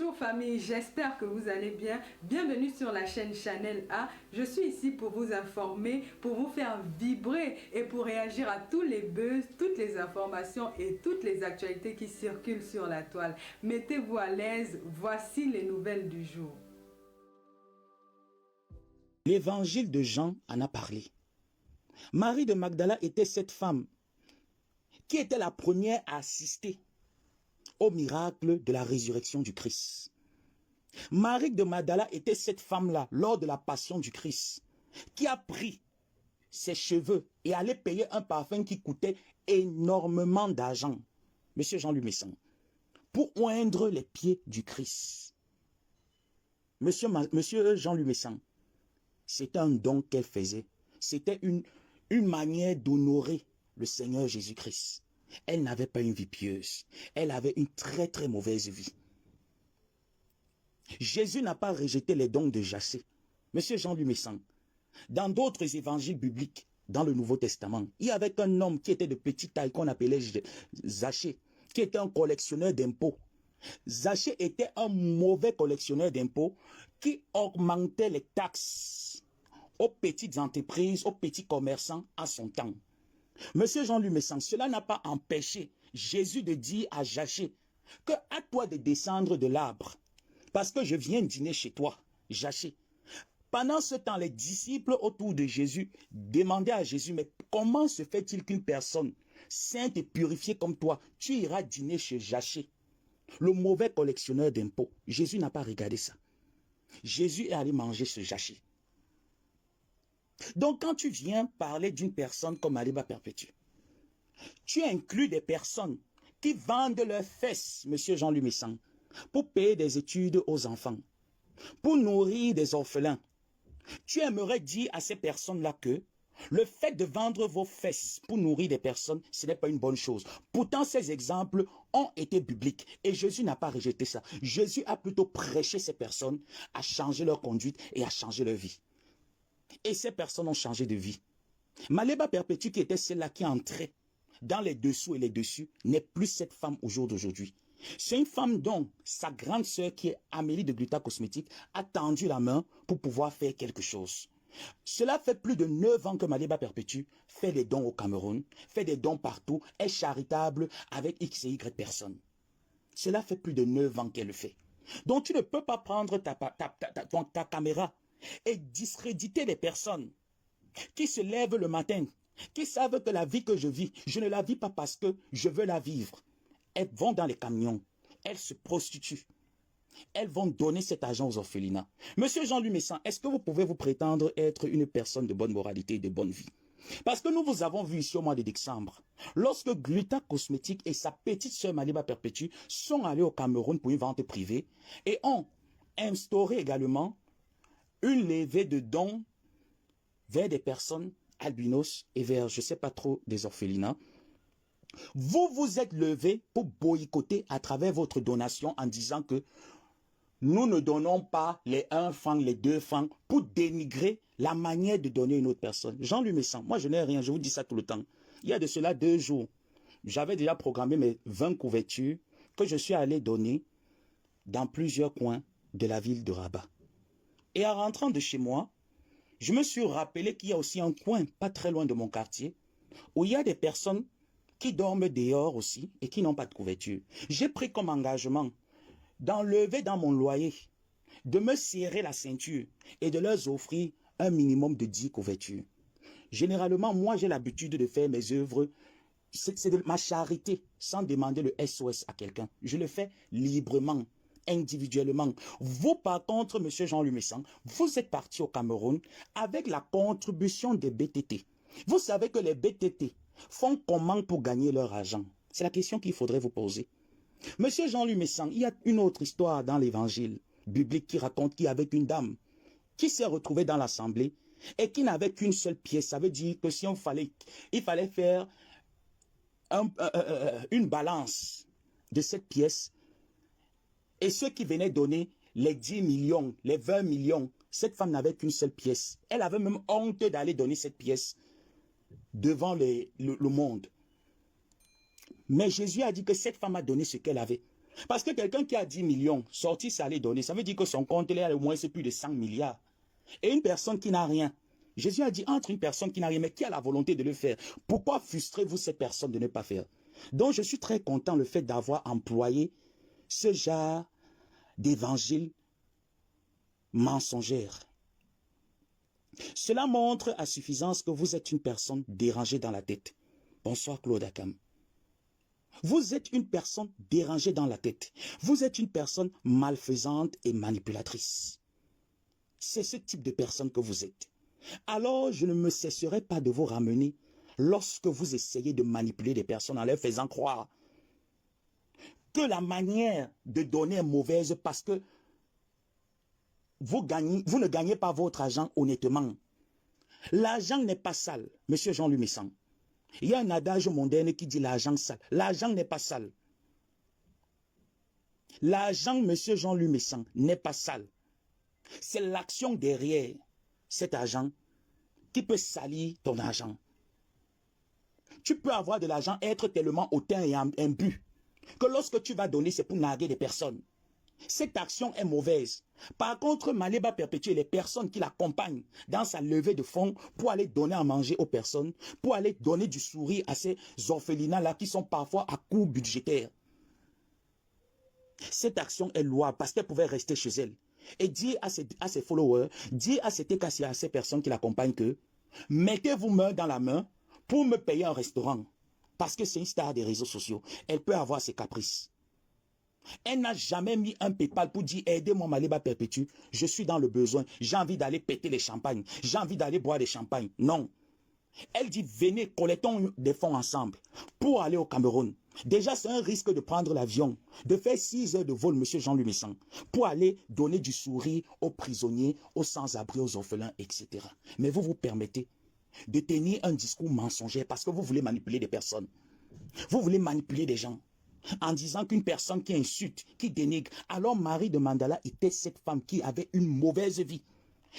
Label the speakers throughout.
Speaker 1: Bonjour famille, j'espère que vous allez bien. Bienvenue sur la chaîne Channel A. Je suis ici pour vous informer, pour vous faire vibrer et pour réagir à tous les buzz, toutes les informations et toutes les actualités qui circulent sur la toile. Mettez-vous à l'aise, voici les nouvelles du jour.
Speaker 2: L'évangile de Jean en a parlé. Marie de Magdala était cette femme qui était la première à assister au miracle de la résurrection du Christ. Marie de Magdala était cette femme-là, lors de la passion du Christ, qui a pris ses cheveux et allait payer un parfum qui coûtait énormément d'argent, Monsieur Jean-Louis Messan, pour oindre les pieds du Christ. Monsieur Jean-Louis Messan, c'était un don qu'elle faisait. C'était une manière d'honorer le Seigneur Jésus-Christ. Elle n'avait pas une vie pieuse. Elle avait une très très mauvaise vie. Jésus n'a pas rejeté les dons de Jacques. Monsieur Jean-Louis Messan, dans d'autres évangiles bibliques, dans le Nouveau Testament, il y avait un homme qui était de petite taille qu'on appelait Zachée, qui était un collectionneur d'impôts. Zachée était un mauvais collectionneur d'impôts qui augmentait les taxes aux petites entreprises, aux petits commerçants à son temps. Monsieur Jean-Louis Messan, cela n'a pas empêché Jésus de dire à Zachée que à toi de descendre de l'arbre, parce que je viens dîner chez toi, Zachée. Pendant ce temps, les disciples autour de Jésus demandaient à Jésus, mais comment se fait-il qu'une personne sainte et purifiée comme toi, tu iras dîner chez Zachée, le mauvais collectionneur d'impôts? Jésus n'a pas regardé ça. Jésus est allé manger ce Zachée. Donc, quand tu viens parler d'une personne comme Aliba Perpétue, tu inclus des personnes qui vendent leurs fesses, Monsieur Jean-Louis Messan, pour payer des études aux enfants, pour nourrir des orphelins. Tu aimerais dire à ces personnes-là que le fait de vendre vos fesses pour nourrir des personnes, ce n'est pas une bonne chose. Pourtant, ces exemples ont été bibliques et Jésus n'a pas rejeté ça. Jésus a plutôt prêché ces personnes à changer leur conduite et à changer leur vie. Et ces personnes ont changé de vie. Maléba Perpétue, qui était celle-là qui entrait dans les dessous et les dessus, n'est plus cette femme au jour d'aujourd'hui. C'est une femme dont sa grande sœur, qui est Amélie de Gluta Cosmétique, a tendu la main pour pouvoir faire quelque chose. Cela fait plus de 9 ans que Maléba Perpétue fait des dons au Cameroun, fait des dons partout, est charitable avec X et Y personnes. Cela fait plus de 9 ans qu'elle le fait. Donc tu ne peux pas prendre ta caméra et discréditer les personnes qui se lèvent le matin, qui savent que la vie que je vis, je ne la vis pas parce que je veux la vivre. Elles vont dans les camions, elles se prostituent, elles vont donner cet argent aux orphelinats. Monsieur Jean-Louis Messan, est-ce que vous pouvez vous prétendre être une personne de bonne moralité et de bonne vie? Parce que nous vous avons vu ici au mois de décembre, lorsque Gluta Cosmétique et sa petite sœur Maliba Perpétue sont allés au Cameroun pour une vente privée et ont instauré également une levée de dons vers des personnes albinos et vers, je ne sais pas trop, des orphelinats. Vous vous êtes levé pour boycotter à travers votre donation en disant que nous ne donnons pas les 1 franc, les 2 francs pour dénigrer la manière de donner une autre personne. Jean-Louis Messan, moi je n'ai rien, je vous dis ça tout le temps. Il y a de cela 2 jours, j'avais déjà programmé mes 20 couvertures que je suis allé donner dans plusieurs coins de la ville de Rabat. Et en rentrant de chez moi, je me suis rappelé qu'il y a aussi un coin pas très loin de mon quartier où il y a des personnes qui dorment dehors aussi et qui n'ont pas de couverture. J'ai pris comme engagement d'enlever dans mon loyer, de me serrer la ceinture et de leur offrir un minimum de 10 couvertures. Généralement, moi j'ai l'habitude de faire mes œuvres, c'est de ma charité, sans demander le SOS à quelqu'un. Je le fais librement, individuellement. Vous, par contre, Monsieur Jean-Louis Messan, vous êtes parti au Cameroun avec la contribution des BTT. Vous savez que les BTT font comment pour gagner leur argent? C'est la question qu'il faudrait vous poser. Monsieur Jean-Louis Messan, il y a une autre histoire dans l'évangile biblique qui raconte qu'il y avait une dame qui s'est retrouvée dans l'assemblée et qui n'avait qu'une seule pièce. Ça veut dire que si il fallait faire une balance de cette pièce. Et ceux qui venaient donner les 10 millions, les 20 millions, cette femme n'avait qu'une seule pièce. Elle avait même honte d'aller donner cette pièce devant le monde. Mais Jésus a dit que cette femme a donné ce qu'elle avait. Parce que quelqu'un qui a 10 millions, sorti, ça allait donner, ça veut dire que son compte, il est au moins c'est plus de 100 milliards. Et une personne qui n'a rien, Jésus a dit, entre une personne qui n'a rien, mais qui a la volonté de le faire, pourquoi frustrez-vous cette personne de ne pas faire? Donc je suis très content le fait d'avoir employé ce genre d'évangile mensongère. Cela montre à suffisance que vous êtes une personne dérangée dans la tête. Bonsoir Claude Akam. Vous êtes une personne dérangée dans la tête. Vous êtes une personne malfaisante et manipulatrice. C'est ce type de personne que vous êtes. Alors, je ne me cesserai pas de vous ramener lorsque vous essayez de manipuler des personnes en leur faisant croire que la manière de donner est mauvaise parce que vous ne gagnez pas votre argent honnêtement. L'argent n'est pas sale, monsieur Jean-Louis Messan. Il y a un adage mondain qui dit l'argent sale. L'argent n'est pas sale. L'argent, monsieur Jean-Louis Messan, n'est pas sale. C'est l'action derrière cet argent qui peut salir ton argent. Tu peux avoir de l'argent, être tellement hautain et imbu que lorsque tu vas donner, c'est pour narguer des personnes. Cette action est mauvaise. Par contre, Maliba perpétue les personnes qui l'accompagnent dans sa levée de fonds pour aller donner à manger aux personnes, pour aller donner du sourire à ces orphelinats-là qui sont parfois à court budgétaire. Cette action est louable parce qu'elle pouvait rester chez elle. Et dire à ses followers, dire à ses TKC, à ces personnes qui l'accompagnent que mettez-vous main dans la main pour me payer un restaurant. Parce que c'est une star des réseaux sociaux. Elle peut avoir ses caprices. Elle n'a jamais mis un PayPal pour dire aidez-moi Maliba Perpétue, je suis dans le besoin, j'ai envie d'aller péter les champagnes, j'ai envie d'aller boire des champagnes. Non. Elle dit venez, collectons des fonds ensemble pour aller au Cameroun. Déjà, c'est un risque de prendre l'avion, de faire 6 heures de vol, monsieur Jean-Louis Messan, pour aller donner du sourire aux prisonniers, aux sans-abri, aux orphelins, etc. Mais vous vous permettez de tenir un discours mensonger parce que vous voulez manipuler des personnes. Vous voulez manipuler des gens en disant qu'une personne qui insulte, qui dénigre, alors Marie de Mandala était cette femme qui avait une mauvaise vie.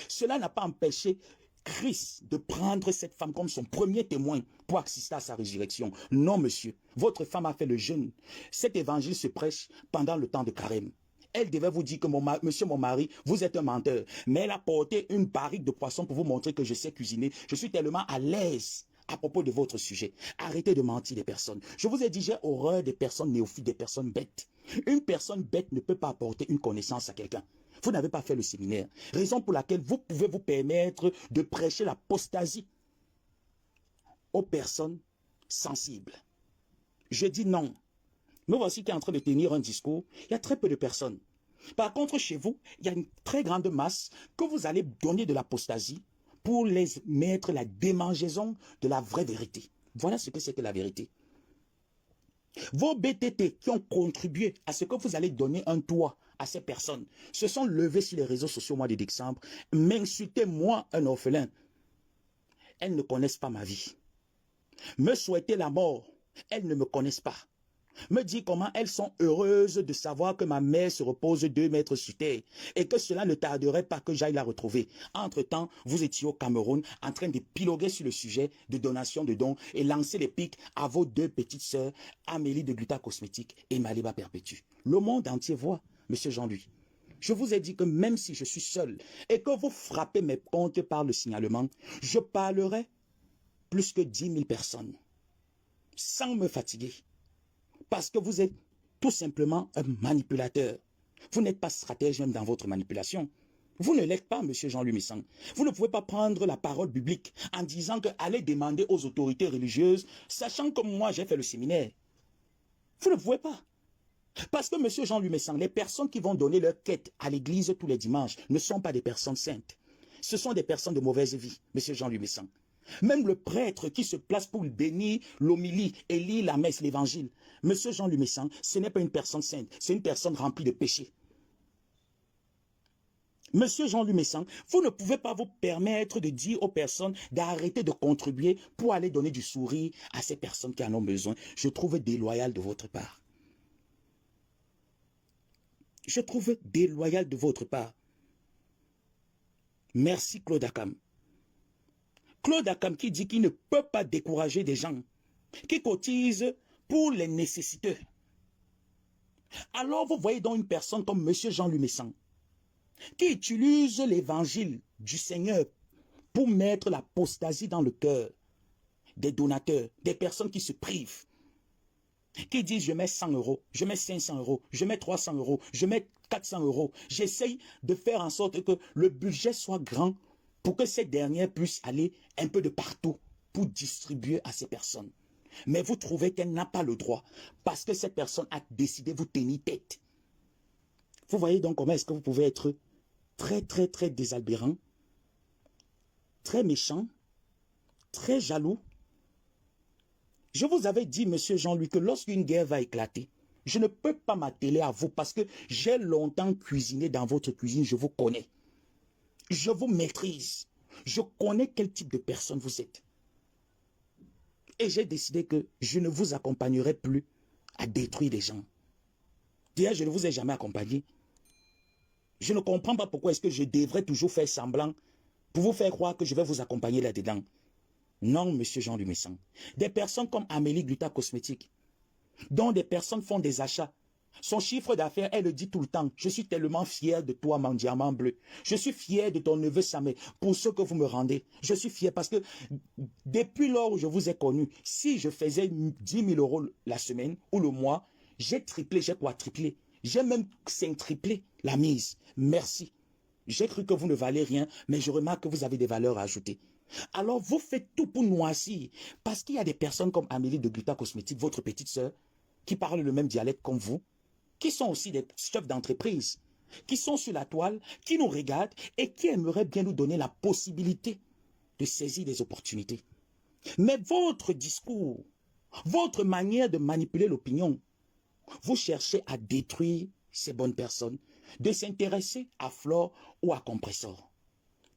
Speaker 2: Cela n'a pas empêché Christ de prendre cette femme comme son premier témoin pour assister à sa résurrection. Non, monsieur, votre femme a fait le jeûne. Cet évangile se prêche pendant le temps de carême. Elle devait vous dire que monsieur mon mari, vous êtes un menteur. Mais elle a porté une barrique de poisson pour vous montrer que je sais cuisiner. Je suis tellement à l'aise à propos de votre sujet. Arrêtez de mentir des personnes. Je vous ai dit, j'ai horreur des personnes néophytes, des personnes bêtes. Une personne bête ne peut pas apporter une connaissance à quelqu'un. Vous n'avez pas fait le séminaire. Raison pour laquelle vous pouvez vous permettre de prêcher l'apostasie aux personnes sensibles. Je dis non. Me voici qui est en train de tenir un discours. Il y a très peu de personnes. Par contre, chez vous, il y a une très grande masse que vous allez donner de l'apostasie pour les mettre la démangeaison de la vraie vérité. Voilà ce que c'est que la vérité. Vos BTT qui ont contribué à ce que vous allez donner un toit à ces personnes se sont levés sur les réseaux sociaux au mois de décembre, m'insulter moi, un orphelin. Elles ne connaissent pas ma vie. Me souhaiter la mort, elles ne me connaissent pas. Me dire comment elles sont heureuses de savoir que ma mère se repose 2 mètres sur terre et que cela ne tarderait pas que j'aille la retrouver. Entre-temps, vous étiez au Cameroun en train de piloguer sur le sujet de donation de dons et lancer les pics à vos 2 petites sœurs, Amélie de Gluta Cosmétique et Maliba Perpétue. Le monde entier voit, monsieur Jean-Louis. Je vous ai dit que même si je suis seul et que vous frappez mes comptes par le signalement, je parlerai plus que 10 000 personnes sans me fatiguer. Parce que vous êtes tout simplement un manipulateur. Vous n'êtes pas stratège même dans votre manipulation. Vous ne l'êtes pas, monsieur Jean-Louis Messan. Vous ne pouvez pas prendre la parole biblique en disant que allez demander aux autorités religieuses, sachant que moi j'ai fait le séminaire. Vous ne pouvez pas. Parce que, monsieur Jean-Louis Messan, les personnes qui vont donner leur quête à l'église tous les dimanches ne sont pas des personnes saintes. Ce sont des personnes de mauvaise vie, monsieur Jean-Louis Messan. Même le prêtre qui se place pour bénir l'homilie et lire la messe, l'évangile, monsieur Jean-Louis Messan, ce n'est pas une personne sainte, c'est une personne remplie de péchés. Monsieur Jean-Louis Messan, vous ne pouvez pas vous permettre de dire aux personnes d'arrêter de contribuer pour aller donner du sourire à ces personnes qui en ont besoin. Je trouve déloyal de votre part. Je trouve déloyal de votre part. Merci Claude Akam. Claude Akam qui dit qu'il ne peut pas décourager des gens qui cotisent pour les nécessiteux. Alors vous voyez donc une personne comme Monsieur Jean Lumessan, qui utilise l'évangile du Seigneur pour mettre l'apostasie dans le cœur des donateurs, des personnes qui se privent, qui disent je mets 100 euros, je mets 500 euros, je mets 300 euros, je mets 400 euros. J'essaye de faire en sorte que le budget soit grand pour que ces dernières puissent aller un peu de partout pour distribuer à ces personnes. Mais vous trouvez qu'elle n'a pas le droit parce que cette personne a décidé de vous tenir tête. Vous voyez donc comment est-ce que vous pouvez être très désalbérant, très méchant, très jaloux. Je vous avais dit, monsieur Jean-Louis, que lorsqu'une guerre va éclater, je ne peux pas m'atteler à vous parce que j'ai longtemps cuisiné dans votre cuisine, je vous connais. Je vous maîtrise. Je connais quel type de personne vous êtes. Et j'ai décidé que je ne vous accompagnerai plus à détruire les gens. D'ailleurs, je ne vous ai jamais accompagné. Je ne comprends pas pourquoi est-ce que je devrais toujours faire semblant pour vous faire croire que je vais vous accompagner là-dedans. Non, monsieur Jean Lumessan. Des personnes comme Amélie Gluta Cosmétique, dont des personnes font des achats. Son chiffre d'affaires, elle le dit tout le temps. Je suis tellement fier de toi, mon diamant bleu. Je suis fier de ton neveu Samé pour ce que vous me rendez. Je suis fier parce que depuis lors où je vous ai connu, si je faisais 10 000 euros la semaine ou le mois, j'ai triplé, j'ai quadruplé. J'ai même quintuplé la mise. Merci. J'ai cru que vous ne valez rien, mais je remarque que vous avez des valeurs à ajouter. Alors vous faites tout pour noircir. Parce qu'il y a des personnes comme Amélie de Gluta Cosmétique, votre petite sœur, qui parlent le même dialecte comme vous, qui sont aussi des chefs d'entreprise, qui sont sur la toile, qui nous regardent et qui aimeraient bien nous donner la possibilité de saisir des opportunités. Mais votre discours, votre manière de manipuler l'opinion, vous cherchez à détruire ces bonnes personnes, de s'intéresser à Flore ou à Compressor.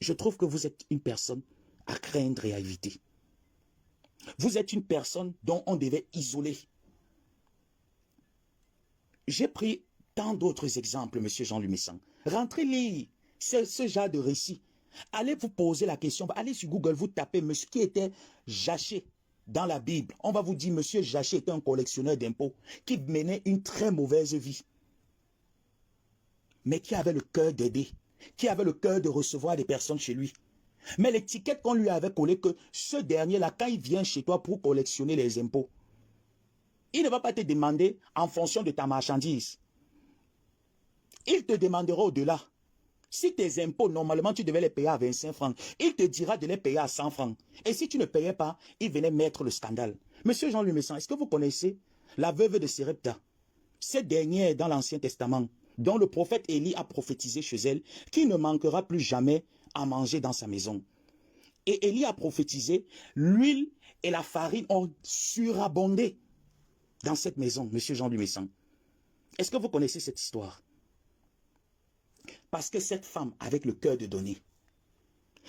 Speaker 2: Je trouve que vous êtes une personne à craindre et à éviter. Vous êtes une personne dont on devait isoler. J'ai pris tant d'autres exemples, monsieur Jean Lumessan. Rentrez lire ce genre de récit. Allez vous poser la question, allez sur Google, vous tapez monsieur qui était Jaché dans la Bible. On va vous dire, monsieur Jaché était un collectionneur d'impôts qui menait une très mauvaise vie, mais qui avait le cœur d'aider, qui avait le cœur de recevoir des personnes chez lui. Mais l'étiquette qu'on lui avait collée, que ce dernier-là, quand il vient chez toi pour collectionner les impôts, il ne va pas te demander en fonction de ta marchandise. Il te demandera au-delà. Si tes impôts, normalement, tu devais les payer à 25 francs, il te dira de les payer à 100 francs. Et si tu ne payais pas, il venait mettre le scandale. Monsieur Jean Lumessan, est-ce que vous connaissez la veuve de Sérepta? Cette dernière dans l'Ancien Testament, dont le prophète Élie a prophétisé chez elle, qu'il ne manquera plus jamais à manger dans sa maison. Et Élie a prophétisé, l'huile et la farine ont surabondé dans cette maison, monsieur Jean Lumessan. Est-ce que vous connaissez cette histoire? Parce que cette femme, avec le cœur de donner,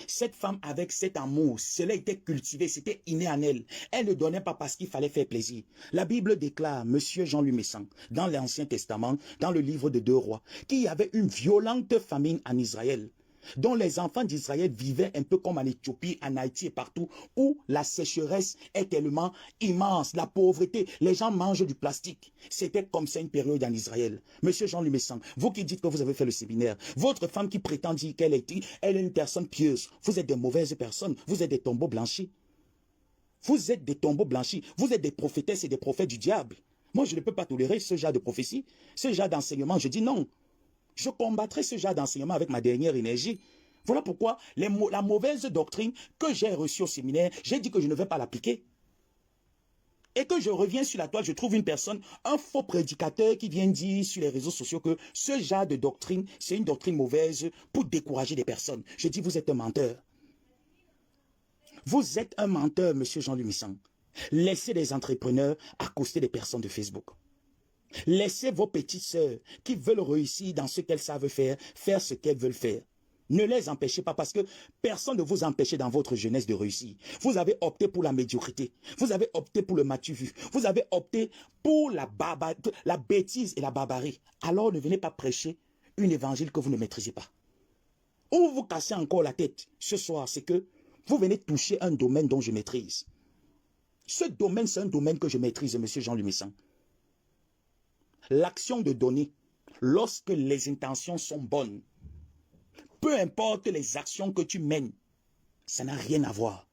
Speaker 2: cette femme avec cet amour, cela était cultivé, c'était inné en elle. Elle ne donnait pas parce qu'il fallait faire plaisir. La Bible déclare, monsieur Jean Lumessan, dans l'Ancien Testament, dans le livre de 2 Rois, qu'il y avait une violente famine en Israël, dont les enfants d'Israël vivaient un peu comme en Éthiopie, en Haïti et partout, où la sécheresse est tellement immense, la pauvreté, les gens mangent du plastique. C'était comme ça une période en Israël. Monsieur Jean Lumessan, vous qui dites que vous avez fait le séminaire, votre femme qui prétend dire qu'elle est une personne pieuse, vous êtes des mauvaises personnes, vous êtes des tombeaux blanchis. Vous êtes des tombeaux blanchis, vous êtes des prophétesses et des prophètes du diable. Moi, je ne peux pas tolérer ce genre de prophétie, ce genre d'enseignement, je dis non. Je combattrai ce genre d'enseignement avec ma dernière énergie. Voilà pourquoi la mauvaise doctrine que j'ai reçue au séminaire, j'ai dit que je ne vais pas l'appliquer. Et que je reviens sur la toile, je trouve une personne, un faux prédicateur qui vient dire sur les réseaux sociaux que ce genre de doctrine, c'est une doctrine mauvaise pour décourager des personnes. Je dis, vous êtes un menteur. Vous êtes un menteur, monsieur Jean Lumessan. Laissez les entrepreneurs accoster des personnes de Facebook. Laissez vos petites sœurs qui veulent réussir dans ce qu'elles savent faire, faire ce qu'elles veulent faire. Ne les empêchez pas parce que personne ne vous empêche dans votre jeunesse de réussir. Vous avez opté pour la médiocrité. Vous avez opté pour le matu-vu. Vous avez opté pour la bêtise et la barbarie. Alors ne venez pas prêcher une évangile que vous ne maîtrisez pas. Où vous cassez encore la tête ce soir, c'est que vous venez toucher un domaine dont je maîtrise. Ce domaine, c'est un domaine que je maîtrise, monsieur Jean Lumessan. L'action de donner, lorsque les intentions sont bonnes, peu importe les actions que tu mènes, ça n'a rien à voir.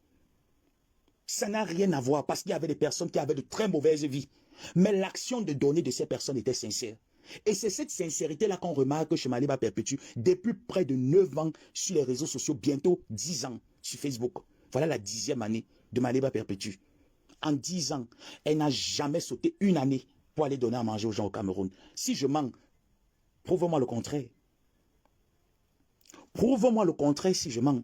Speaker 2: Ça n'a rien à voir parce qu'il y avait des personnes qui avaient de très mauvaises vies. Mais l'action de donner de ces personnes était sincère. Et c'est cette sincérité-là qu'on remarque chez Maliba Perpétue depuis près de 9 ans sur les réseaux sociaux, bientôt 10 ans sur Facebook. Voilà la 10e année de Maliba Perpétue. En 10 ans, elle n'a jamais sauté une année pour aller donner à manger aux gens au Cameroun. Si je mens, prouve-moi le contraire. Prouve-moi le contraire si je mens.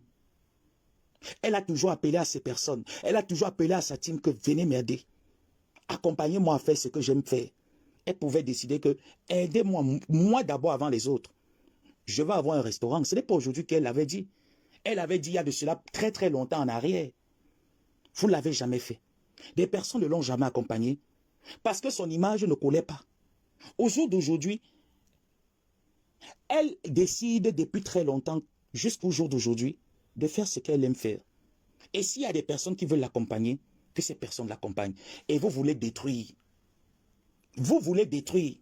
Speaker 2: Elle a toujours appelé à ces personnes. Elle a toujours appelé à sa team que venez m'aider. Accompagnez-moi à faire ce que j'aime faire. Elle pouvait décider que aidez-moi, moi d'abord avant les autres. Je vais avoir un restaurant. Ce n'est pas aujourd'hui qu'elle l'avait dit. Elle avait dit il y a de cela très très longtemps en arrière. Vous ne l'avez jamais fait. Des personnes ne l'ont jamais accompagnée parce que son image ne collait pas. Au jour d'aujourd'hui, elle décide depuis très longtemps, jusqu'au jour d'aujourd'hui, de faire ce qu'elle aime faire. Et s'il y a des personnes qui veulent l'accompagner, que ces personnes l'accompagnent. Et vous voulez détruire. Vous voulez détruire.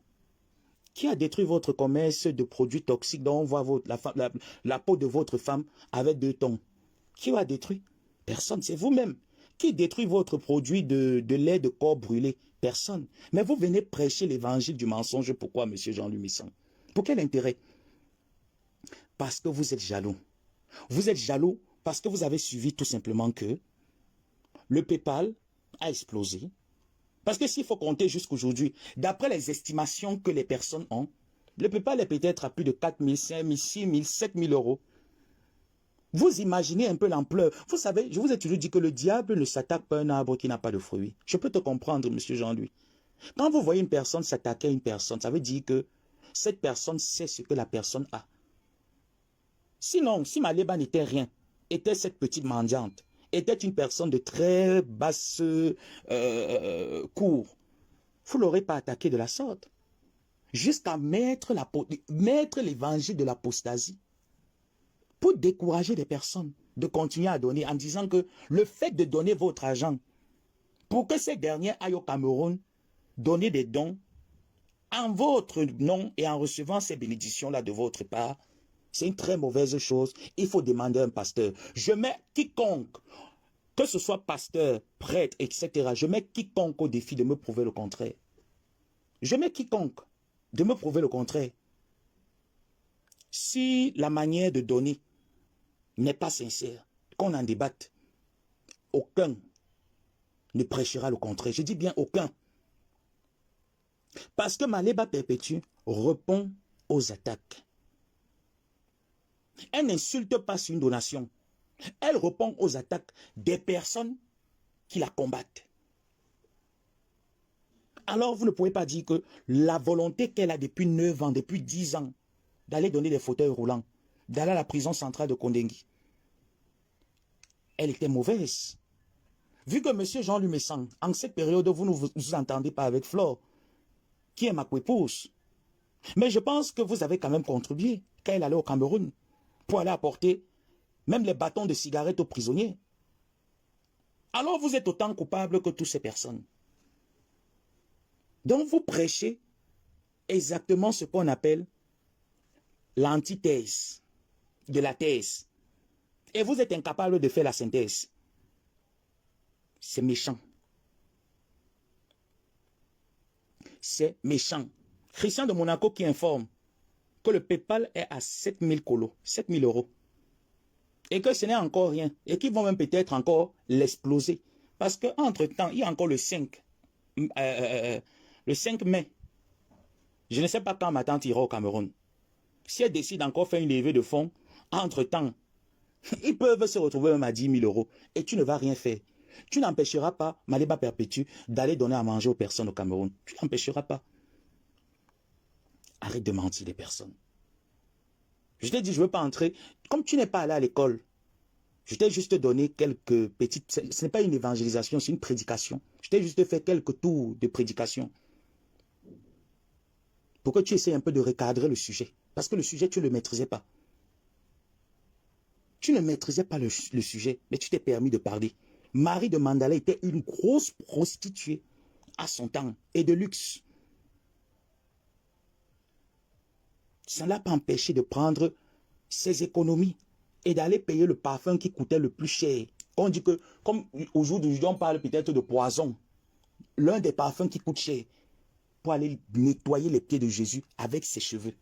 Speaker 2: Qui a détruit votre commerce de produits toxiques dont on voit la peau de votre femme avec 2 tons? Qui l'a détruit? Personne, c'est vous-même. Qui détruit votre produit de lait de corps brûlé? Personne. Mais vous venez prêcher l'évangile du mensonge. Pourquoi, monsieur Jean-Louis Misson? Pour quel intérêt? Parce que vous êtes jaloux. Vous êtes jaloux parce que vous avez suivi tout simplement que le PayPal a explosé. Parce que s'il faut compter jusqu'aujourd'hui, d'après les estimations que les personnes ont, le PayPal est peut-être à plus de 4 000, 5 000, 6 000, 7 000 euros. Vous imaginez un peu l'ampleur. Vous savez, je vous ai toujours dit que le diable ne s'attaque pas à un arbre qui n'a pas de fruits. Je peux te comprendre, monsieur Jean-Louis. Quand vous voyez une personne s'attaquer à une personne, ça veut dire que cette personne sait ce que la personne a. Sinon, si Maliba n'était rien, était cette petite mendiante, était une personne de très basse cour, vous ne l'aurez pas attaqué de la sorte. Jusqu'à mettre l'évangile de l'apostasie pour décourager les personnes de continuer à donner en disant que le fait de donner votre argent pour que ces derniers aillent au Cameroun donner des dons en votre nom et en recevant ces bénédictions-là de votre part, c'est une très mauvaise chose. Il faut demander à un pasteur. Je mets quiconque, que ce soit pasteur, prêtre, etc., je mets quiconque au défi de me prouver le contraire. Je mets quiconque de me prouver le contraire. Si la manière de donner n'est pas sincère, qu'on en débatte, aucun ne prêchera le contraire. Je dis bien aucun. Parce que Maliba Perpétue répond aux attaques. Elle n'insulte pas sur une donation. Elle répond aux attaques des personnes qui la combattent. Alors vous ne pouvez pas dire que la volonté qu'elle a depuis 9 ans, depuis 10 ans, d'aller donner des fauteuils roulants, d'aller à la prison centrale de Kondengui, elle était mauvaise. Vu que M. Jean-Louis Messan, en cette période, vous ne vous entendez pas avec Flore, qui est ma épouse. Mais je pense que vous avez quand même contribué quand elle allait au Cameroun pour aller apporter même les bâtons de cigarettes aux prisonniers. Alors vous êtes autant coupable que toutes ces personnes. Donc vous prêchez exactement ce qu'on appelle l'antithèse de la thèse. Et vous êtes incapable de faire la synthèse. C'est méchant. C'est méchant. Christian de Monaco qui informe que le PayPal est à 7 000 colos, 7 000 euros. Et que ce n'est encore rien. Et qu'ils vont même peut-être encore l'exploser. Parce qu'entre-temps, il y a encore le 5 mai. Je ne sais pas quand ma tante ira au Cameroun. Si elle décide encore de faire une levée de fonds, entre-temps, ils peuvent se retrouver même à 10 000 euros. Et tu ne vas rien faire. Tu n'empêcheras pas Maliba Perpétue d'aller donner à manger aux personnes au Cameroun. Tu n'empêcheras pas. Arrête de mentir les personnes. Je t'ai dit, je ne veux pas entrer. Comme tu n'es pas allé à l'école, je t'ai juste donné quelques petites... Ce n'est pas une évangélisation, c'est une prédication. Je t'ai juste fait quelques tours de prédication. Pour que tu essaies un peu de recadrer le sujet. Parce que le sujet, tu ne le maîtrisais pas. Tu ne maîtrisais pas le sujet, mais tu t'es permis de parler. Marie de Mandalay était une grosse prostituée à son temps et de luxe. Ça ne l'a pas empêché de prendre ses économies et d'aller payer le parfum qui coûtait le plus cher. On dit que, comme aujourd'hui, on parle peut-être de poison, l'un des parfums qui coûte cher, pour aller nettoyer les pieds de Jésus avec ses cheveux.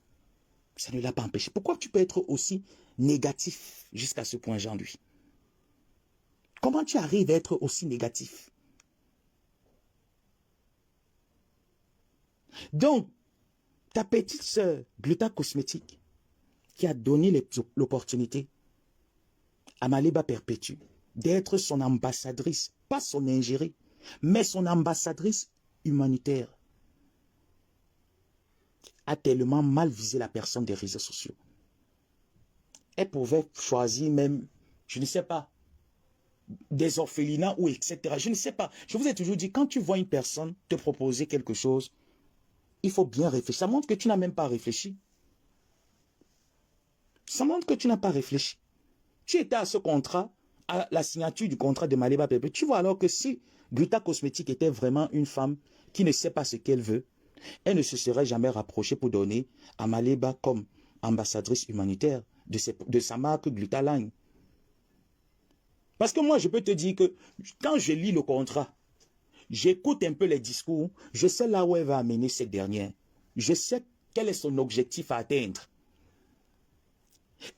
Speaker 2: Ça ne l'a pas empêché. Pourquoi tu peux être aussi négatif jusqu'à ce point, Jean-Louis? Comment tu arrives à être aussi négatif? Donc, ta petite sœur, Gluta Cosmétique, qui a donné l'opportunité à Maliba Perpétue d'être son ambassadrice, pas son ingérée, mais son ambassadrice humanitaire, a tellement mal visé la personne des réseaux sociaux. Elle pouvait choisir même, je ne sais pas, des orphelinats ou etc. Je ne sais pas. Je vous ai toujours dit, quand tu vois une personne te proposer quelque chose, il faut bien réfléchir. Ça montre que tu n'as même pas réfléchi. Ça montre que tu n'as pas réfléchi. Tu étais à ce contrat, à la signature du contrat de Maliba Pepe. Tu vois alors que si Gluta Cosmétique était vraiment une femme qui ne sait pas ce qu'elle veut, elle ne se serait jamais rapprochée pour donner à Maliba comme ambassadrice humanitaire de sa marque Gluta Line. Parce que moi, je peux te dire que quand je lis le contrat, j'écoute un peu les discours, je sais là où elle va amener cette dernière. Je sais quel est son objectif à atteindre.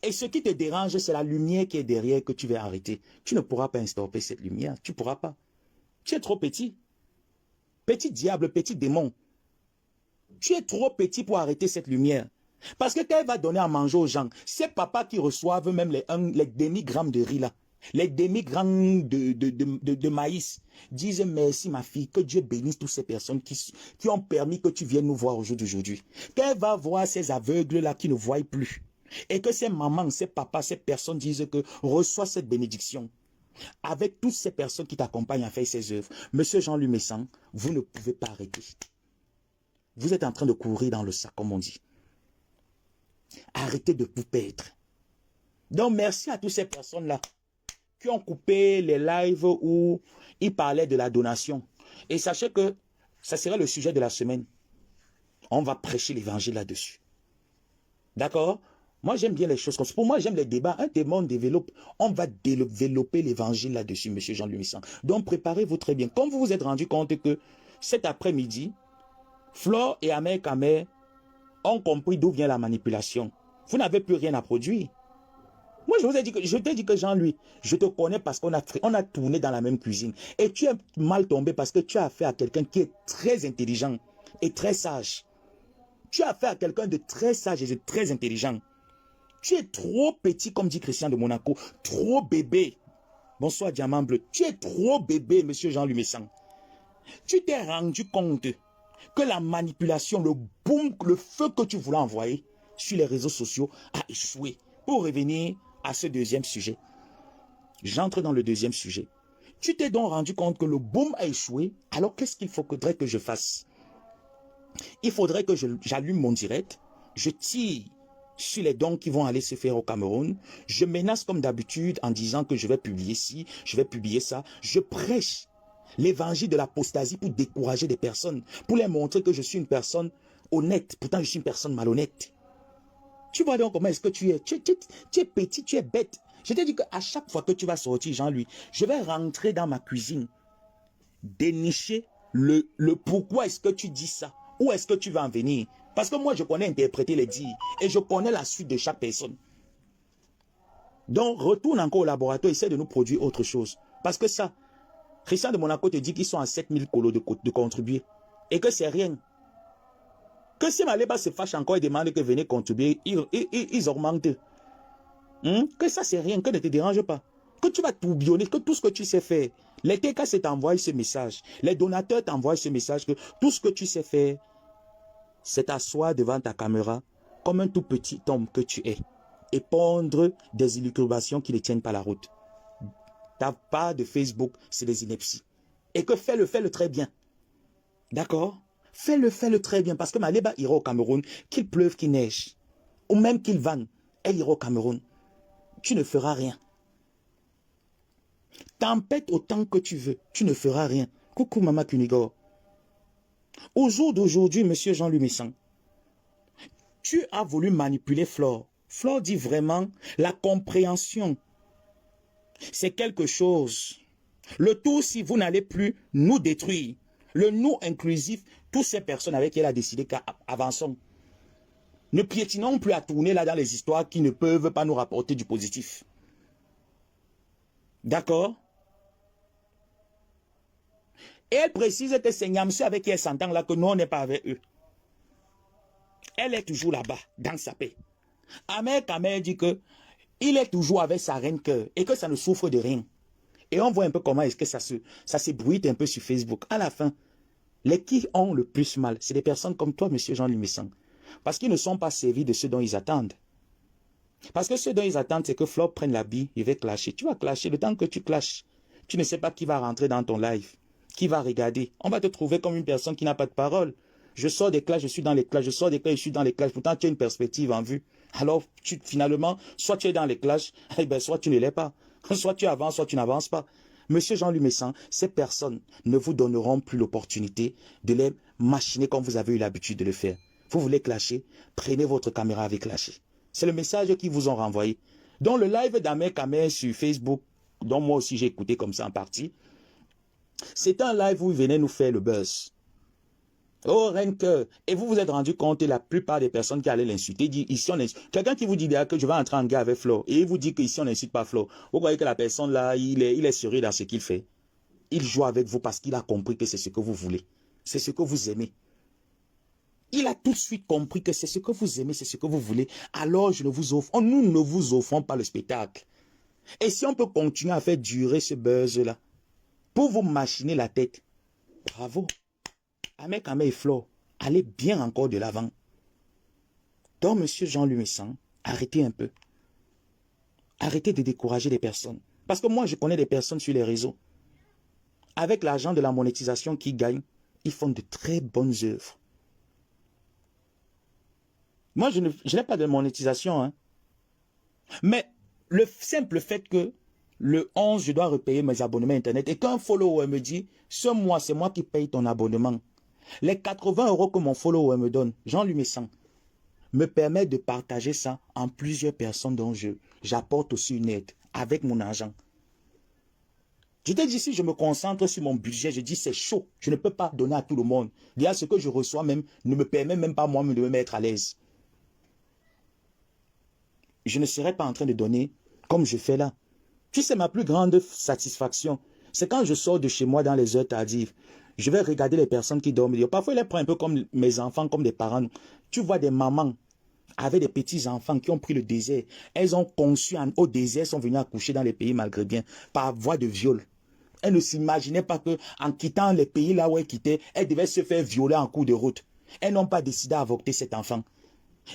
Speaker 2: Et ce qui te dérange, c'est la lumière qui est derrière que tu vas arrêter. Tu ne pourras pas instaurer cette lumière. Tu ne pourras pas. Tu es trop petit. Petit diable, petit démon. Tu es trop petit pour arrêter cette lumière. Parce que quand elle va donner à manger aux gens, ces papas qui reçoivent même les demi-grammes de riz là, les demi-grammes de maïs, disent merci ma fille, que Dieu bénisse toutes ces personnes qui ont permis que tu viennes nous voir aujourd'hui. Quand elle va voir ces aveugles là qui ne voient plus, et que ces mamans, ces papas, ces personnes disent que reçois cette bénédiction, avec toutes ces personnes qui t'accompagnent à faire ces œuvres, Monsieur Jean-Louis Messan, vous ne pouvez pas arrêter. Vous êtes en train de courir dans le sac, comme on dit. Arrêtez de vous perdre. Donc, merci à toutes ces personnes-là qui ont coupé les lives où ils parlaient de la donation. Et sachez que ça sera le sujet de la semaine. On va prêcher l'évangile là-dessus. D'accord? Moi, j'aime bien les choses comme ça. Pour moi, j'aime les débats. Un débat, on développe. On va développer l'évangile là-dessus, monsieur Jean-Louis Messan. Donc, préparez-vous très bien. Comme vous vous êtes rendu compte que cet après-midi, Flore et Ahmed Kamer ont compris d'où vient la manipulation. Vous n'avez plus rien à produire. Moi, je t'ai dit que Jean-Louis, je te connais parce qu'on a tourné dans la même cuisine. Et tu es mal tombé parce que tu as affaire à quelqu'un qui est très intelligent et très sage. Tu as affaire à quelqu'un de très sage et de très intelligent. Tu es trop petit, comme dit Christian de Monaco, trop bébé. Bonsoir, Diamant Bleu. Tu es trop bébé, monsieur Jean-Louis Messan. Tu t'es rendu compte que la manipulation, le boom, le feu que tu voulais envoyer sur les réseaux sociaux a échoué. Pour revenir à ce deuxième sujet, j'entre dans le deuxième sujet. Tu t'es donc rendu compte que le boom a échoué. Alors qu'est-ce qu'il faudrait que je fasse? Il faudrait que j'allume mon direct, je tire sur les dons qui vont aller se faire au Cameroun, je menace comme d'habitude en disant que je vais publier ci, je vais publier ça, je prêche l'évangile de l'apostasie pour décourager des personnes, pour leur montrer que je suis une personne honnête, pourtant je suis une personne malhonnête. Tu vois donc comment est-ce que tu es? Tu es petit, tu es bête. Je t'ai dit qu'à chaque fois que tu vas sortir, Jean-Louis, je vais rentrer dans ma cuisine, dénicher le pourquoi est-ce que tu dis ça, où est-ce que tu vas en venir. Parce que moi, je connais interpréter les dires et je connais la suite de chaque personne. Donc, retourne encore au laboratoire, essaie de nous produire autre chose. Parce que ça, Christian de Monaco te dit qu'ils sont à 7000 colos de contribuer et que c'est rien. Que si Maliba se fâche encore et demande que venez contribuer, ils augmentent. Que ça, c'est rien, que ne te dérange pas. Que tu vas tourbillonner, que tout ce que tu sais faire. Les TK t'envoient ce message. Les donateurs t'envoient ce message que tout ce que tu sais faire, c'est t'asseoir devant ta caméra comme un tout petit homme que tu es et pondre des élucubrations qui ne tiennent pas la route. Ta part de Facebook, c'est des inepties. Et que fais-le très bien. D'accord? Fais-le très bien parce que Maliba ira au Cameroun, qu'il pleuve, qu'il neige, ou même qu'il vanne, elle ira au Cameroun. Tu ne feras rien. Tempête autant que tu veux, tu ne feras rien. Coucou Mama Kunigo. Au jour d'aujourd'hui, monsieur Jean-Louis Messan, Tu as voulu manipuler Flore. Flore dit vraiment, la compréhension, c'est quelque chose. Le tout, si vous n'allez plus nous détruire, le nous inclusif, toutes ces personnes avec qui elle a décidé qu'avançons. Ne piétinons plus à tourner là dans les histoires qui ne peuvent pas nous rapporter du positif. D'accord? Et elle précise que c'est Nyamsu avec qui elle s'entend là, que nous on n'est pas avec eux. Elle est toujours là-bas, dans sa paix. Ahmed Kamel dit que il est toujours avec sa reine cœur et que ça ne souffre de rien. Et on voit un peu comment est-ce que ça se bruite un peu sur Facebook. À la fin, les qui ont le plus mal, c'est des personnes comme toi, monsieur Jean-Louis Messan. Parce qu'ils ne sont pas servis de ce dont ils attendent. Parce que ce dont ils attendent, c'est que Flore prenne la bille, il va clasher. Tu vas clasher, le temps que tu clashes, tu ne sais pas qui va rentrer dans ton live, qui va regarder. On va te trouver comme une personne qui n'a pas de parole. Je sors des clashs, je suis dans les clashs, je sors des clashs, je suis dans les clashs. Pourtant, tu as une perspective en vue. Alors, finalement, soit tu es dans les clashs, soit tu ne l'es pas. Soit tu avances, soit tu n'avances pas. Monsieur Jean-Louis Messan, ces personnes ne vous donneront plus l'opportunité de les machiner comme vous avez eu l'habitude de le faire. Vous voulez clasher, prenez votre caméra avec clasher. C'est le message qu'ils vous ont renvoyé. Dans le live d'Ahmed Kamel sur Facebook, dont moi aussi j'ai écouté comme ça en partie, c'est un live où il venait nous faire le buzz. Oh, Renke. Et vous vous êtes rendu compte, la plupart des personnes qui allaient l'insulter disent, ici on insulte. Quelqu'un qui vous dit que je vais entrer en guerre avec Flore, et il vous dit qu'ici on n'insulte pas Flore. Vous voyez que la personne là, il est sérieux dans ce qu'il fait. Il joue avec vous parce qu'il a compris que c'est ce que vous voulez. C'est ce que vous aimez. Il a tout de suite compris que c'est ce que vous aimez, c'est ce que vous voulez. Alors je ne vous offre, nous ne vous offrons pas le spectacle. Et si on peut continuer à faire durer ce buzz-là, pour vous machiner la tête, bravo. Ahmed Kamel et Flore, allez bien encore de l'avant. Donc, monsieur Jean-Louis Messan, arrêtez un peu. Arrêtez de décourager les personnes. Parce que moi, je connais des personnes sur les réseaux. Avec l'argent de la monétisation qu'ils gagnent, ils font de très bonnes œuvres. Moi, je n'ai pas de monétisation. Hein. Mais le simple fait que le 11, je dois repayer mes abonnements Internet et qu'un follower me dit, ce mois, c'est moi qui paye ton abonnement. Les 80 € que mon follower me donne, Jean-Louis Messan, me permet de partager ça en plusieurs personnes dont j'apporte aussi une aide avec mon argent. Je te dis, si je me concentre sur mon budget, je dis c'est chaud. Je ne peux pas donner à tout le monde. Déjà, ce que je reçois même ne me permet même pas moi-même de me mettre à l'aise. Je ne serais pas en train de donner comme je fais là. Tu sais, ma plus grande satisfaction, c'est quand je sors de chez moi dans les heures tardives. Je vais regarder les personnes qui dorment. Parfois, je les prends un peu comme mes enfants, comme des parents. Tu vois des mamans avec des petits-enfants qui ont pris le désert. Elles ont conçu au désert, sont venues accoucher dans les pays maghrébins par voie de viol. Elles ne s'imaginaient pas qu'en quittant les pays là où elles quittaient, elles devaient se faire violer en cours de route. Elles n'ont pas décidé d'avorter cet enfant.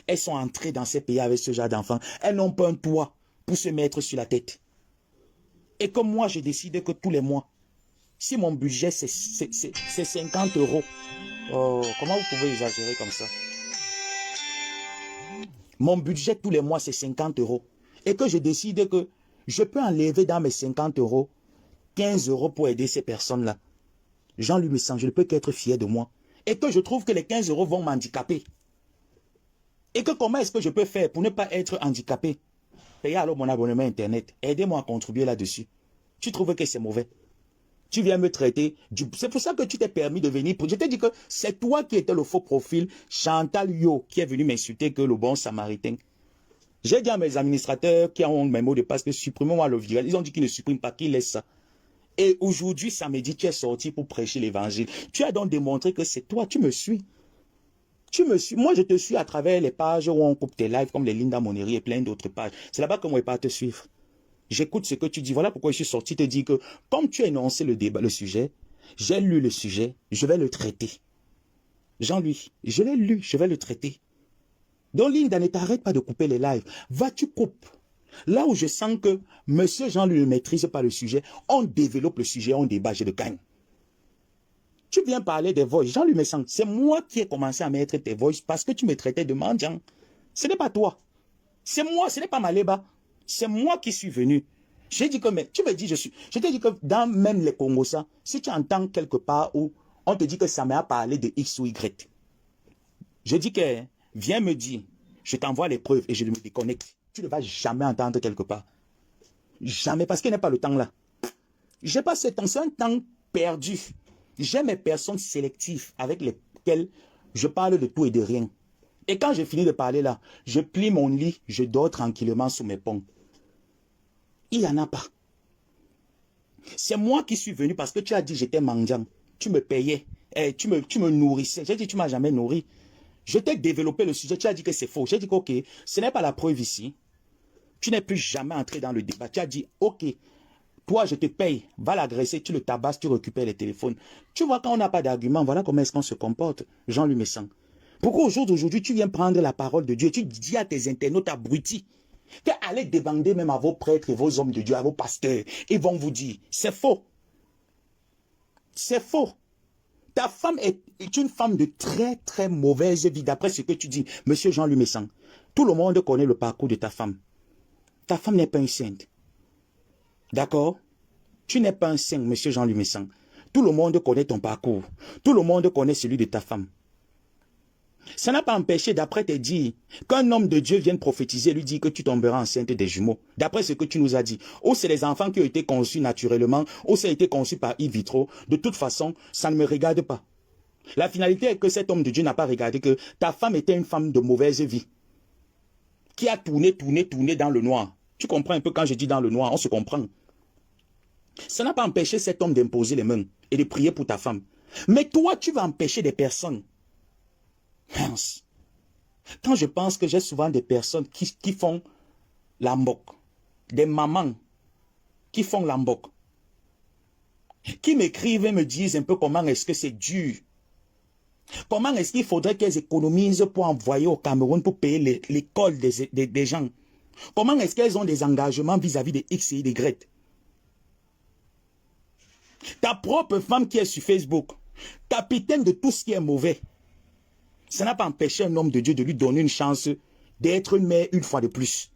Speaker 2: Elles sont entrées dans ces pays avec ce genre d'enfants. Elles n'ont pas un toit pour se mettre sur la tête. Et comme moi, je décide que tous les mois, si mon budget c'est 50 €. Oh, comment vous pouvez exagérer comme ça? Mon budget tous les mois c'est 50 €. Et que je décide que je peux enlever dans mes 50 €, 15 € pour aider ces personnes-là. Jean-Louis Messan, je ne peux qu'être fier de moi. Et que je trouve que les 15 € vont m'handicaper. Et que comment est-ce que je peux faire pour ne pas être handicapé? Payez alors mon abonnement Internet. Aidez-moi à contribuer là-dessus. Tu trouves que c'est mauvais? Tu viens me traiter. C'est pour ça que tu t'es permis de venir. Je t'ai dit que c'est toi qui étais le faux profil. Chantal Yo qui est venu m'insulter que le bon samaritain. J'ai dit à mes administrateurs qui ont mes mots de passe que supprimez-moi le viral. Ils ont dit qu'ils ne suppriment pas, qu'ils laissent ça. Et aujourd'hui, samedi, tu es sorti pour prêcher l'évangile. Tu as donc démontré que c'est toi. Tu me suis. Tu me suis. Moi, je te suis à travers les pages où on coupe tes lives comme les Linda Monnery et plein d'autres pages. C'est là-bas que moi, je ne vais pas te suivre. J'écoute ce que tu dis. Voilà pourquoi je suis sorti te dire que, comme tu as énoncé le débat, le sujet, j'ai lu le sujet, je vais le traiter. Jean-Louis, je l'ai lu, je vais le traiter. Donc, Linda, ne t'arrête pas de couper les lives. Va, tu coupes. Là où je sens que monsieur Jean-Louis ne maîtrise pas le sujet, on développe le sujet, on débat, je le gagne. Tu viens parler des voices. Jean-Louis Messan, c'est moi qui ai commencé à mettre tes voices parce que tu me traitais de mendiant. Ce n'est pas toi. C'est moi, ce n'est pas Maléba. C'est moi qui suis venu. J'ai dit que, mais tu me dis, je t'ai dit que dans même les Congos, si tu entends quelque part où on te dit que ça m'a parlé de X ou Y, je dis que, viens me dire, je t'envoie les preuves et je me déconnecte. Tu ne vas jamais entendre quelque part. Jamais, parce qu'il n'y a pas le temps là. J'ai pas ce temps, c'est un temps perdu. J'ai mes personnes sélectives avec lesquelles je parle de tout et de rien. Et quand j'ai fini de parler là, je plie mon lit, je dors tranquillement sous mes ponts. Il n'y en a pas. C'est moi qui suis venu parce que tu as dit j'étais mendiant. Tu me payais, tu me nourrissais. J'ai dit tu ne m'as jamais nourri. Je t'ai développé le sujet, tu as dit que c'est faux. J'ai dit que ok, ce n'est pas la preuve ici. Tu n'es plus jamais entré dans le débat. Tu as dit ok, toi je te paye, va l'agresser, tu le tabasses, tu récupères les téléphones. Tu vois quand on n'a pas d'argument, voilà comment est-ce qu'on se comporte. Jean-Louis Messang. Pourquoi au jour d'aujourd'hui tu viens prendre la parole de Dieu, tu dis à tes internautes abrutis, qu'allez demander même à vos prêtres et vos hommes de Dieu, à vos pasteurs, ils vont vous dire, c'est faux. C'est faux. Ta femme est une femme de très très mauvaise vie, d'après ce que tu dis, monsieur Jean-Louis Messang. Tout le monde connaît le parcours de ta femme. Ta femme n'est pas une sainte. D'accord? Tu n'es pas un saint, monsieur Jean-Louis Messang. Tout le monde connaît ton parcours. Tout le monde connaît celui de ta femme. Ça n'a pas empêché, d'après tes dires, qu'un homme de Dieu vienne prophétiser, lui dire que tu tomberas enceinte des jumeaux. D'après ce que tu nous as dit. Ou c'est les enfants qui ont été conçus naturellement, ou ça a été conçu par in vitro. De toute façon, ça ne me regarde pas. La finalité est que cet homme de Dieu n'a pas regardé que ta femme était une femme de mauvaise vie. Qui a tourné dans le noir. Tu comprends un peu quand je dis dans le noir, on se comprend. Ça n'a pas empêché cet homme d'imposer les mains et de prier pour ta femme. Mais toi, tu vas empêcher des personnes. Mince. Quand je pense que j'ai souvent des personnes qui font l'ambok, des mamans qui font l'ambok, qui m'écrivent et me disent un peu comment est-ce que c'est dur. Comment est-ce qu'il faudrait qu'elles économisent pour envoyer au Cameroun pour payer l'école des gens. Comment est-ce qu'elles ont des engagements vis-à-vis de X et Y. Ta propre femme qui est sur Facebook, capitaine de tout ce qui est mauvais, ça n'a pas empêché un homme de Dieu de lui donner une chance d'être une mère une fois de plus.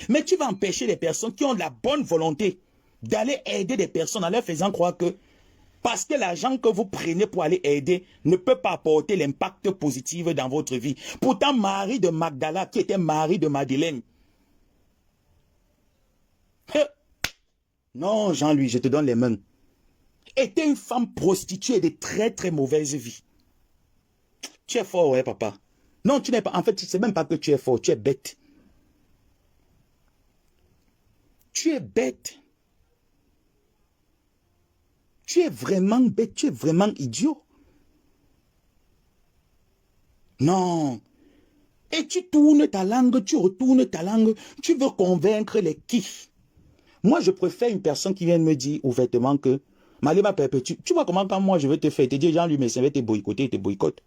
Speaker 2: Mais tu vas empêcher les personnes qui ont la bonne volonté d'aller aider des personnes en leur faisant croire que parce que l'argent que vous prenez pour aller aider ne peut pas apporter l'impact positif dans votre vie. Pourtant, Marie de Magdala, qui était Marie de Madeleine. Non, Jean-Louis, je te donne les mains. Était une femme prostituée de très très mauvaise vie. Tu es fort, ouais, papa. Non, tu n'es pas. En fait, c'est même pas que tu es fort, tu es bête. Tu es bête. Tu es vraiment bête, tu es vraiment idiot. Non. Et tu tournes ta langue, tu retournes ta langue, tu veux convaincre les qui. Moi, je préfère une personne qui vient me dire ouvertement que Maliba perpétue. Tu vois comment quand moi je veux te faire, te dire Jean-Louis Messang va te boycotter, il te boycotte.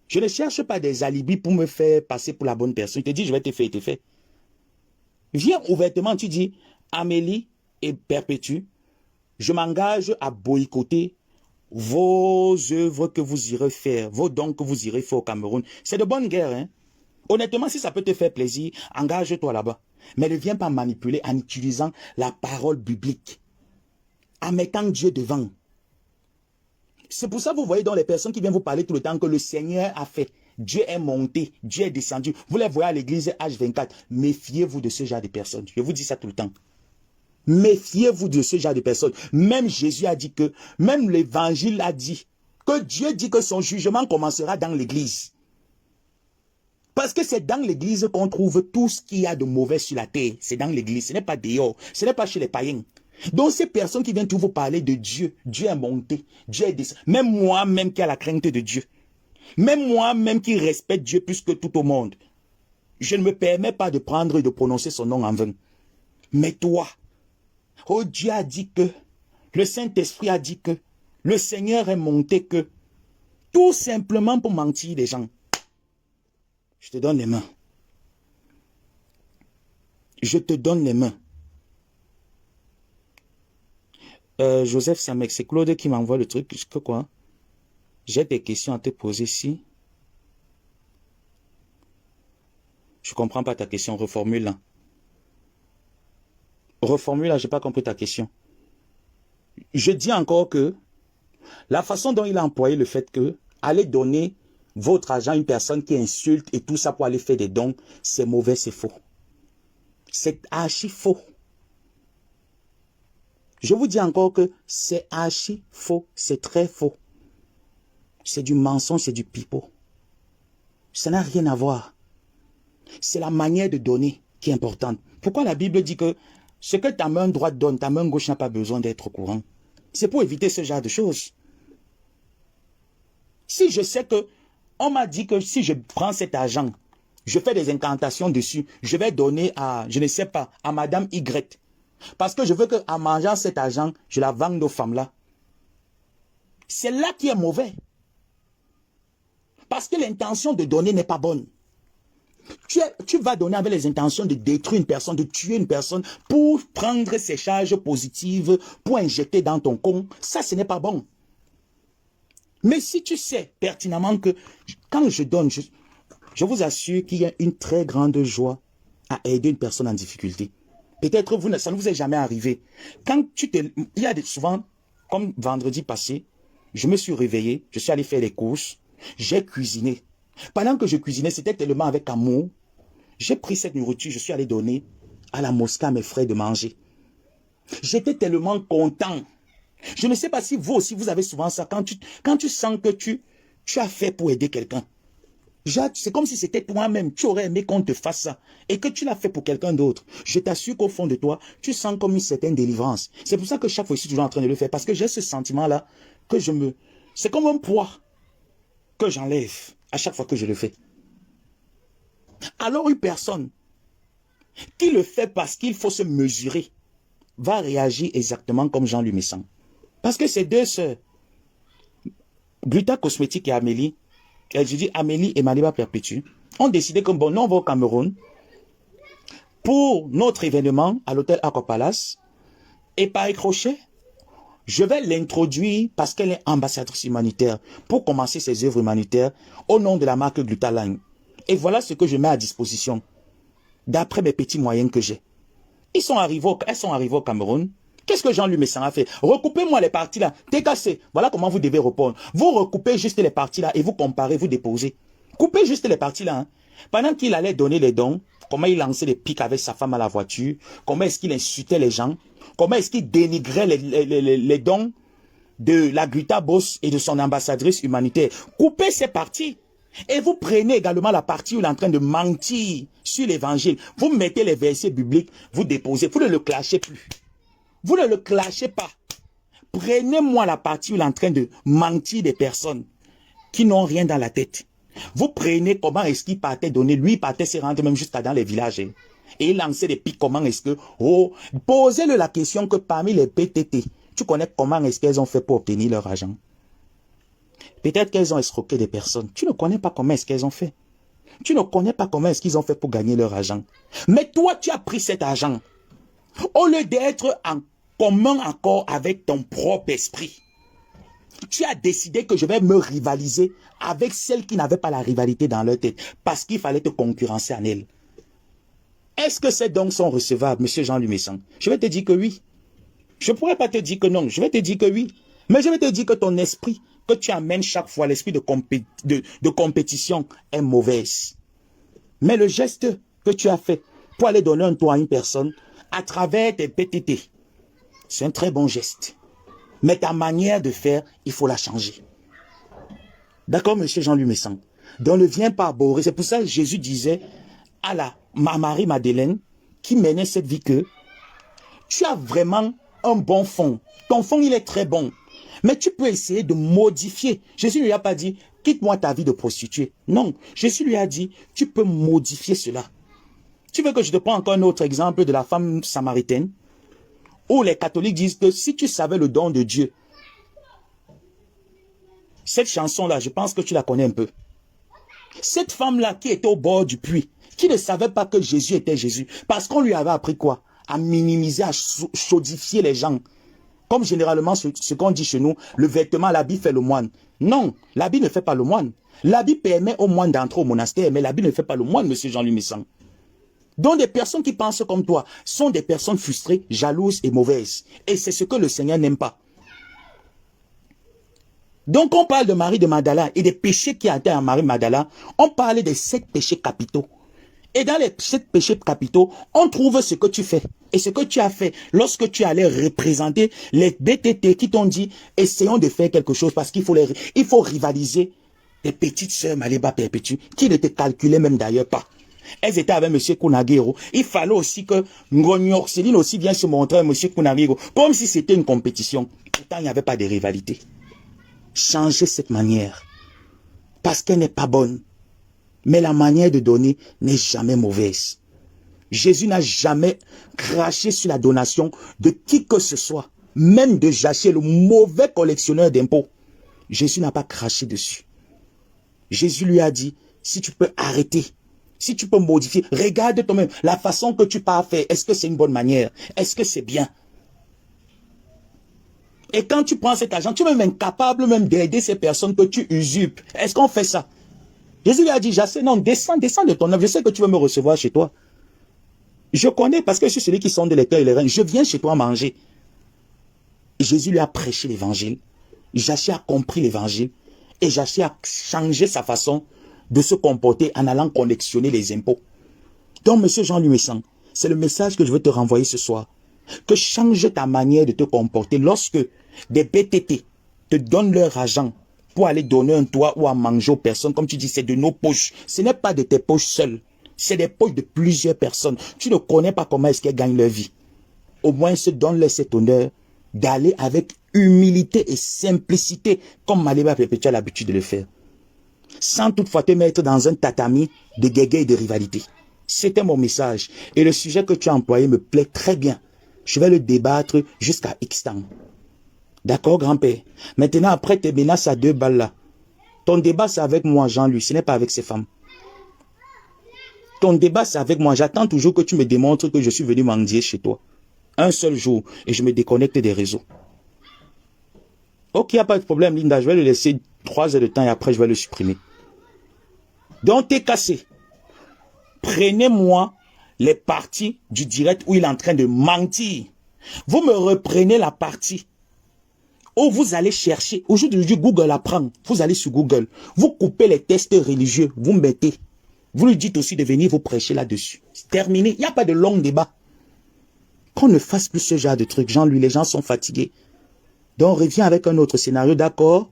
Speaker 2: Je ne cherche pas des alibis pour me faire passer pour la bonne personne. Je te dis, je vais te faire, il te fait. Viens ouvertement, tu dis, Amélie et Perpétue, je m'engage à boycotter vos œuvres que vous irez faire, vos dons que vous irez faire au Cameroun. C'est de bonne guerre, hein. Honnêtement, si ça peut te faire plaisir, engage-toi là-bas. Mais ne viens pas manipuler en utilisant la parole biblique, en mettant Dieu devant. C'est pour ça que vous voyez dans les personnes qui viennent vous parler tout le temps que le Seigneur a fait. Dieu est monté, Dieu est descendu. Vous les voyez à l'église H24. Méfiez-vous de ce genre de personnes. Je vous dis ça tout le temps. Méfiez-vous de ce genre de personnes. Même Jésus a dit que, même l'évangile a dit, que Dieu dit que son jugement commencera dans l'église. Parce que c'est dans l'église qu'on trouve tout ce qu'il y a de mauvais sur la terre. C'est dans l'église, ce n'est pas dehors, ce n'est pas chez les païens. Donc ces personnes qui viennent tout vous parler de Dieu, Dieu est monté, Dieu est descendu. Même moi-même qui a la crainte de Dieu, même moi-même qui respecte Dieu plus que tout au monde, je ne me permets pas de prendre et de prononcer son nom en vain. Mais toi, oh Dieu a dit que, le Saint-Esprit a dit que, le Seigneur est monté que, tout simplement pour mentir les gens. Je te donne les mains. Je te donne les mains. Joseph Samek, c'est Claude qui m'envoie le truc. Que quoi? J'ai des questions à te poser ici. Je comprends pas ta question. Reformule là. Reformule là, j'ai pas compris ta question. Je dis encore que la façon dont il a employé le fait que aller donner votre argent à une personne qui insulte et tout ça pour aller faire des dons, c'est mauvais, c'est faux. C'est archi faux. Je vous dis encore que c'est archi faux, c'est très faux. C'est du mensonge, c'est du pipeau. Ça n'a rien à voir. C'est la manière de donner qui est importante. Pourquoi la Bible dit que ce que ta main droite donne, ta main gauche n'a pas besoin d'être au courant? C'est pour éviter ce genre de choses. Si je sais que on m'a dit que si je prends cet argent, je fais des incantations dessus, je vais donner à, je ne sais pas, à Madame Y. Parce que je veux qu'en mangeant cet argent, je la vende aux femmes-là. C'est là qui est mauvais. Parce que l'intention de donner n'est pas bonne. Tu vas donner avec les intentions de détruire une personne, de tuer une personne, pour prendre ses charges positives, pour injecter dans ton compte. Ça, ce n'est pas bon. Mais si tu sais pertinemment que quand je donne, je vous assure qu'il y a une très grande joie à aider une personne en difficulté. Peut-être ça ne vous est jamais arrivé. Il y a souvent, comme vendredi passé, je me suis réveillé, je suis allé faire les courses, j'ai cuisiné. Pendant que je cuisinais, c'était tellement avec amour. J'ai pris cette nourriture, je suis allé donner à la mosquée à mes frères de manger. J'étais tellement content. Je ne sais pas si vous aussi, vous avez souvent ça. Quand tu sens que tu as fait pour aider quelqu'un. C'est comme si c'était toi-même. Tu aurais aimé qu'on te fasse ça. Et que tu l'as fait pour quelqu'un d'autre. Je t'assure qu'au fond de toi, tu sens comme une certaine délivrance. C'est pour ça que chaque fois, je suis toujours en train de le faire. Parce que j'ai ce sentiment-là que c'est comme un poids que j'enlève à chaque fois que je le fais. Alors une personne qui le fait parce qu'il faut se mesurer va réagir exactement comme Jean Lumessan. Parce que ces deux sœurs, Gluta Cosmétique et Amélie, je dis Amélie et Maliba Perpétue, ont décidé que bon, nous on va au Cameroun pour notre événement à l'hôtel Accor Palace. Et par crochet, je vais l'introduire parce qu'elle est ambassadrice humanitaire pour commencer ses œuvres humanitaires au nom de la marque Glutaline. Et voilà ce que je mets à disposition d'après mes petits moyens que j'ai. Elles sont arrivées au Cameroun. Qu'est-ce que Jean Lumessan a fait? Recoupez-moi les parties là. Décassez. Voilà comment vous devez répondre. Vous recoupez juste les parties là et vous comparez, vous déposez. Coupez juste les parties là. Hein. Pendant qu'il allait donner les dons, comment il lançait des pics avec sa femme à la voiture, comment est-ce qu'il insultait les gens, comment est-ce qu'il dénigrait les dons de la Gluta Boss et de son ambassadrice humanitaire. Coupez ces parties. Et vous prenez également la partie où il est en train de mentir sur l'évangile. Vous mettez les versets bibliques, vous déposez. Vous ne le clashez plus. Vous ne le clashez pas. Prenez-moi la partie où il est en train de mentir des personnes qui n'ont rien dans la tête. Vous prenez comment est-ce qu'il partait donner. Lui, il partait se rendre même jusqu'à dans les villages. Et il lançait des pics. Comment est-ce que... posez-le la question que parmi les PTT, tu connais comment est-ce qu'elles ont fait pour obtenir leur argent. Peut-être qu'elles ont escroqué des personnes. Tu ne connais pas comment est-ce qu'elles ont fait. Tu ne connais pas comment est-ce qu'ils ont fait pour gagner leur argent. Mais toi, tu as pris cet argent. Au lieu d'être en commun accord avec ton propre esprit, tu as décidé que je vais me rivaliser avec celles qui n'avaient pas la rivalité dans leur tête parce qu'il fallait te concurrencer en elles. Est-ce que ces dons sont recevables, monsieur Jean Lumessan? Je vais te dire que oui. Je ne pourrais pas te dire que non. Je vais te dire que oui. Mais je vais te dire que ton esprit que tu amènes chaque fois, l'esprit de compétition est mauvaise. Mais le geste que tu as fait pour aller donner un toit à une personne à travers tes PTT, c'est un très bon geste. Mais ta manière de faire, il faut la changer. D'accord, monsieur Jean Lumessan? Donc ne viens pas bourrer. C'est pour ça que Jésus disait à Marie-Madeleine qui menait cette vie que tu as vraiment un bon fond. Ton fond, il est très bon. Mais tu peux essayer de modifier. Jésus ne lui a pas dit, quitte-moi ta vie de prostituée. Non, Jésus lui a dit, tu peux modifier cela. Tu veux que je te prenne encore un autre exemple de la femme samaritaine, où les catholiques disent que si tu savais le don de Dieu, cette chanson-là, je pense que tu la connais un peu. Cette femme-là qui était au bord du puits, qui ne savait pas que Jésus était Jésus, parce qu'on lui avait appris quoi? À minimiser, à chaudifier les gens. Comme généralement ce qu'on dit chez nous, le vêtement, l'habit fait le moine. Non, l'habit ne fait pas le moine. L'habit permet au moine d'entrer au monastère, mais l'habit ne fait pas le moine, monsieur Jean Lumessan. Donc des personnes qui pensent comme toi sont des personnes frustrées, jalouses et mauvaises. Et c'est ce que le Seigneur n'aime pas. Donc, on parle de Marie de Magdala et des péchés qui atteignent à Marie Magdala. On parle des 7 péchés capitaux. Et dans les 7 péchés capitaux, on trouve ce que tu fais. Et ce que tu as fait lorsque tu allais représenter les BTT qui t'ont dit, essayons de faire quelque chose parce qu'il faut rivaliser. Les petites sœurs Maliba Perpétue, qui ne te calculaient même d'ailleurs pas. Elles étaient avec M. Kounagiro. Il fallait aussi que Ngogno Céline aussi vienne se montrer à M. Kounagiro, comme si c'était une compétition. Pourtant, il n'y avait pas de rivalité. Changez cette manière, parce qu'elle n'est pas bonne. Mais la manière de donner n'est jamais mauvaise. Jésus n'a jamais craché sur la donation de qui que ce soit, même de Jachère, le mauvais collectionneur d'impôts. Jésus n'a pas craché dessus. Jésus lui a dit, si tu peux arrêter, si tu peux modifier, regarde toi-même la façon que tu pars faire. Est-ce que c'est une bonne manière? Est-ce que c'est bien? Et quand tu prends cet argent, tu es même incapable même d'aider ces personnes que tu usurpes. Est-ce qu'on fait ça? Jésus lui a dit, Jachère, non, descends de ton œuvre. Je sais que tu veux me recevoir chez toi. Je connais parce que je suis celui qui sonde les cœurs et les reins. Je viens chez toi manger. Et Jésus lui a prêché l'évangile. Jachère a compris l'évangile. Et Jachère a changé sa façon de se comporter en allant collectionner les impôts. Donc, monsieur Jean-Louis Messang, c'est le message que je veux te renvoyer ce soir. Que change ta manière de te comporter lorsque des BTT te donnent leur argent pour aller donner un toit ou à manger aux personnes. Comme tu dis, c'est de nos poches. Ce n'est pas de tes poches seules. C'est des poches de plusieurs personnes. Tu ne connais pas comment est-ce qu'elles gagnent leur vie. Au moins, se donne-leur cet honneur d'aller avec humilité et simplicité, comme Maliba Perpétue a l'habitude de le faire. Sans toutefois te mettre dans un tatami de guégué et de rivalité. C'était mon message. Et le sujet que tu as employé me plaît très bien. Je vais le débattre jusqu'à X temps. D'accord, grand-père? Maintenant, après tes menaces à 2 balles là, ton débat c'est avec moi, Jean-Louis, ce n'est pas avec ces femmes. Ton débat c'est avec moi. J'attends toujours que tu me démontres que je suis venu mendier chez toi. Un seul jour, et je me déconnecte des réseaux. Ok, il n'y a pas de problème, Linda. Je vais le laisser 3 heures de temps et après, je vais le supprimer. Donc, t'es cassé. Prenez-moi les parties du direct où il est en train de mentir. Vous me reprenez la partie où vous allez chercher. Aujourd'hui, Google apprend. Vous allez sur Google. Vous coupez les tests religieux. Vous mettez. Vous lui dites aussi de venir vous prêcher là-dessus. C'est terminé. Il n'y a pas de long débat. Qu'on ne fasse plus ce genre de trucs. Jean-Louis, les gens sont fatigués. Donc, reviens avec un autre scénario, d'accord?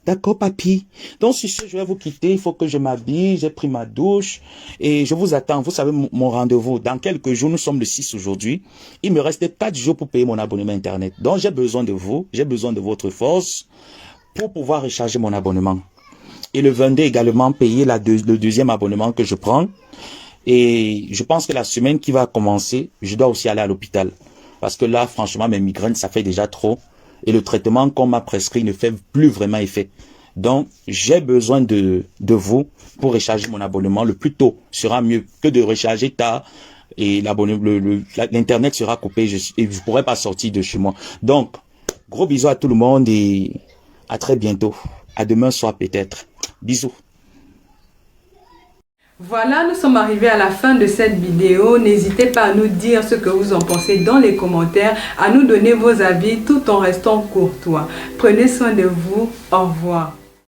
Speaker 2: D'accord, papy? Donc, sur ce, je vais vous quitter. Il faut que je m'habille. J'ai pris ma douche. Et je vous attends. Vous savez, mon rendez-vous. Dans quelques jours, nous sommes le 6 aujourd'hui. Il me reste 4 jours pour payer mon abonnement Internet. Donc, j'ai besoin de vous. J'ai besoin de votre force pour pouvoir recharger mon abonnement. Et le 22 également, payer le deuxième abonnement que je prends. Et je pense que la semaine qui va commencer, je dois aussi aller à l'hôpital. Parce que là, franchement, mes migraines, ça fait déjà trop. Et le traitement qu'on m'a prescrit ne fait plus vraiment effet. Donc, j'ai besoin de vous pour recharger mon abonnement. Le plus tôt sera mieux que de recharger tard. Et l'Internet sera coupé et je ne pourrai pas sortir de chez moi. Donc, gros bisous à tout le monde et à très bientôt. À demain soir peut-être. Bisous.
Speaker 1: Voilà, nous sommes arrivés à la fin de cette vidéo. N'hésitez pas à nous dire ce que vous en pensez dans les commentaires, à nous donner vos avis tout en restant courtois. Prenez soin de vous. Au revoir.